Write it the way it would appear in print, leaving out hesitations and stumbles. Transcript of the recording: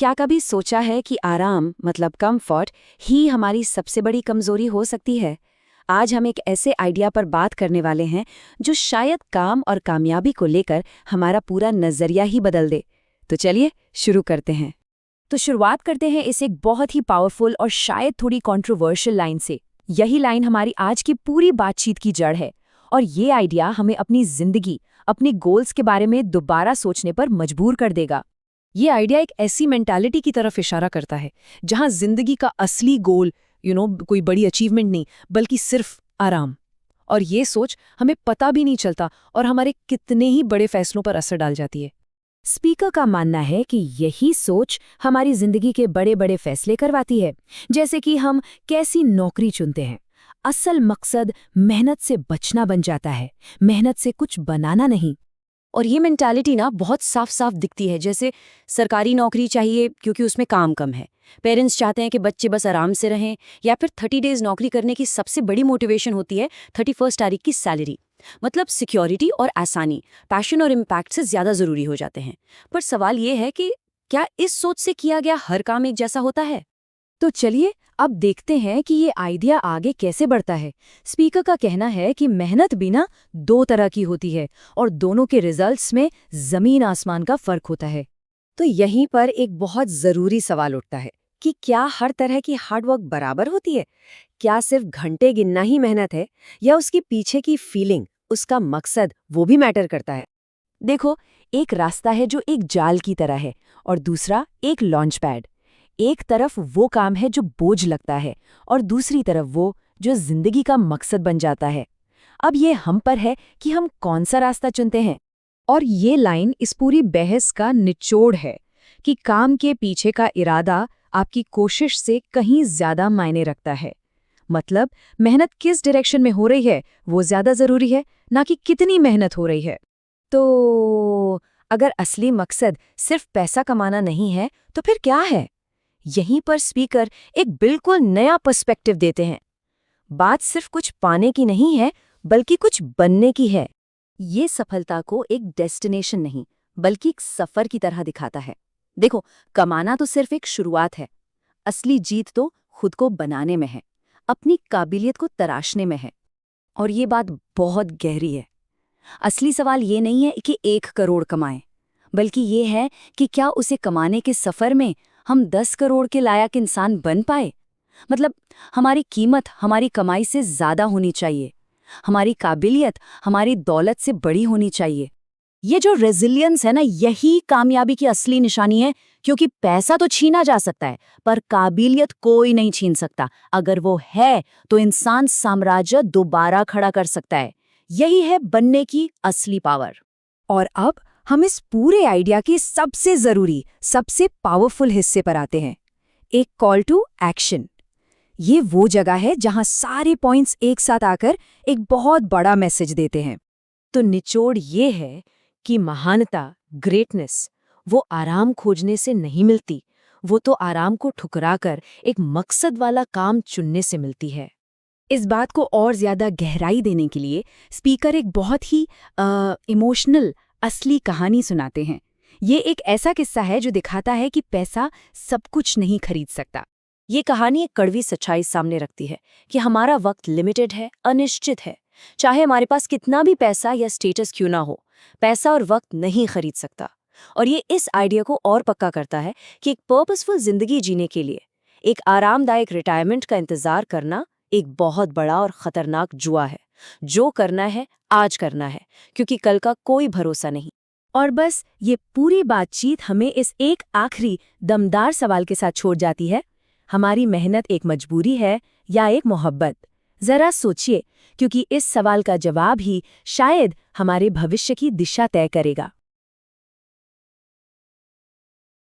क्या कभी सोचा है कि आराम मतलब कंफर्ट ही हमारी सबसे बड़ी कमजोरी हो सकती है? आज हम एक ऐसे आइडिया पर बात करने वाले हैं जो शायद काम और कामयाबी को लेकर हमारा पूरा नजरिया ही बदल दे। तो चलिए शुरू करते हैं। तो शुरुआत करते हैं इस एक बहुत ही पावरफुल और शायद थोड़ी कंट्रोवर्शियल लाइन से। यही लाइन हमारी आज की पूरी बातचीत की जड़ है और ये आइडिया हमें अपनी जिंदगी, अपने गोल्स के बारे में दोबारा सोचने पर मजबूर कर देगा। ये आइडिया एक ऐसी मेंटालिटी की तरफ इशारा करता है जहां जिंदगी का असली गोल कोई बड़ी अचीवमेंट नहीं बल्कि सिर्फ आराम। और ये सोच हमें पता भी नहीं चलता और हमारे कितने ही बड़े फैसलों पर असर डाल जाती है। स्पीकर का मानना है कि यही सोच हमारी जिंदगी के बड़े बड़े फैसले करवाती है, जैसे कि हम कैसी नौकरी चुनते हैं। असल मकसद मेहनत से बचना बन जाता है, मेहनत से कुछ बनाना नहीं। और ये मेंटालिटी ना बहुत साफ साफ दिखती है, जैसे सरकारी नौकरी चाहिए क्योंकि उसमें काम कम है, पेरेंट्स चाहते हैं कि बच्चे बस आराम से रहें, या फिर 30 डेज नौकरी करने की सबसे बड़ी मोटिवेशन होती है 31 तारीख की सैलरी। मतलब सिक्योरिटी और आसानी, पैशन और इम्पैक्ट से ज़्यादा ज़रूरी हो जाते हैं। पर सवाल ये है कि क्या इस सोच से किया गया हर काम एक जैसा होता है? तो चलिए अब देखते हैं कि ये आइडिया आगे कैसे बढ़ता है। स्पीकर का कहना है कि मेहनत भी ना दो तरह की होती है और दोनों के रिजल्ट्स में जमीन आसमान का फर्क होता है। तो यहीं पर एक बहुत जरूरी सवाल उठता है कि क्या हर तरह की हार्डवर्क बराबर होती है? क्या सिर्फ घंटे गिनना ही मेहनत है, या उसके पीछे की फीलिंग, उसका मकसद, वो भी मैटर करता है? देखो, एक रास्ता है जो एक जाल की तरह है और दूसरा एक लॉन्च पैड। एक तरफ वो काम है जो बोझ लगता है और दूसरी तरफ वो जो जिंदगी का मकसद बन जाता है। अब ये हम पर है कि हम कौन सा रास्ता चुनते हैं। और ये लाइन इस पूरी बहस का निचोड़ है कि काम के पीछे का इरादा आपकी कोशिश से कहीं ज्यादा मायने रखता है। मतलब मेहनत किस डायरेक्शन में हो रही है वो ज्यादा जरूरी है, ना कि कितनी मेहनत हो रही है। तो अगर असली मकसद सिर्फ पैसा कमाना नहीं है तो फिर क्या है? यहीं पर स्पीकर एक बिल्कुल नया पर्सपेक्टिव देते हैं। बात सिर्फ कुछ पाने की नहीं है बल्कि कुछ बनने की है। ये सफलता को एक डेस्टिनेशन नहीं बल्कि एक सफर की तरह दिखाता है। देखो, कमाना तो सिर्फ एक शुरुआत है, असली जीत तो खुद को बनाने में है, अपनी काबिलियत को तराशने में है। और ये बात बहुत गहरी है। असली सवाल ये नहीं है कि 1 करोड़ कमाएं, बल्कि ये है कि क्या उसे कमाने के सफर में हम 10 करोड़ के लायक इंसान बन पाए। मतलब हमारी कीमत हमारी कमाई से ज्यादा होनी चाहिए, हमारी काबिलियत हमारी दौलत से बड़ी होनी चाहिए। ये जो रेजिलियंस है ना, यही कामयाबी की असली निशानी है, क्योंकि पैसा तो छीना जा सकता है पर काबिलियत कोई नहीं छीन सकता। अगर वो है तो इंसान साम्राज्य दोबारा खड़ा कर सकता है। यही है बनने की असली पावर। और अब हम इस पूरे आइडिया के सबसे जरूरी, सबसे पावरफुल हिस्से पर आते हैं, एक कॉल टू एक्शन। ये वो जगह है जहां सारे पॉइंट्स एक साथ आकर एक बहुत बड़ा मैसेज देते हैं। तो निचोड़ ये है कि महानता, ग्रेटनेस, वो आराम खोजने से नहीं मिलती, वो तो आराम को ठुकराकर एक मकसद वाला काम चुनने से मिलती है। इस बात को और ज्यादा गहराई देने के लिए स्पीकर एक बहुत ही इमोशनल असली कहानी सुनाते हैं। ये एक ऐसा किस्सा है जो दिखाता है कि पैसा सब कुछ नहीं खरीद सकता। ये कहानी एक कड़वी सच्चाई सामने रखती है कि हमारा वक्त लिमिटेड है, अनिश्चित है। चाहे हमारे पास कितना भी पैसा या स्टेटस क्यों ना हो, पैसा और वक्त नहीं खरीद सकता। और ये इस आइडिया को और पक्का करता है कि एक पर्पसफुल जिंदगी जीने के लिए एक आरामदायक रिटायरमेंट का इंतजार करना एक बहुत बड़ा और खतरनाक जुआ है। जो करना है आज करना है, क्योंकि कल का कोई भरोसा नहीं। और बस ये पूरी बातचीत हमें इस एक आखिरी दमदार सवाल के साथ छोड़ जाती है, हमारी मेहनत एक मजबूरी है या एक मोहब्बत? जरा सोचिए, क्योंकि इस सवाल का जवाब ही शायद हमारे भविष्य की दिशा तय करेगा।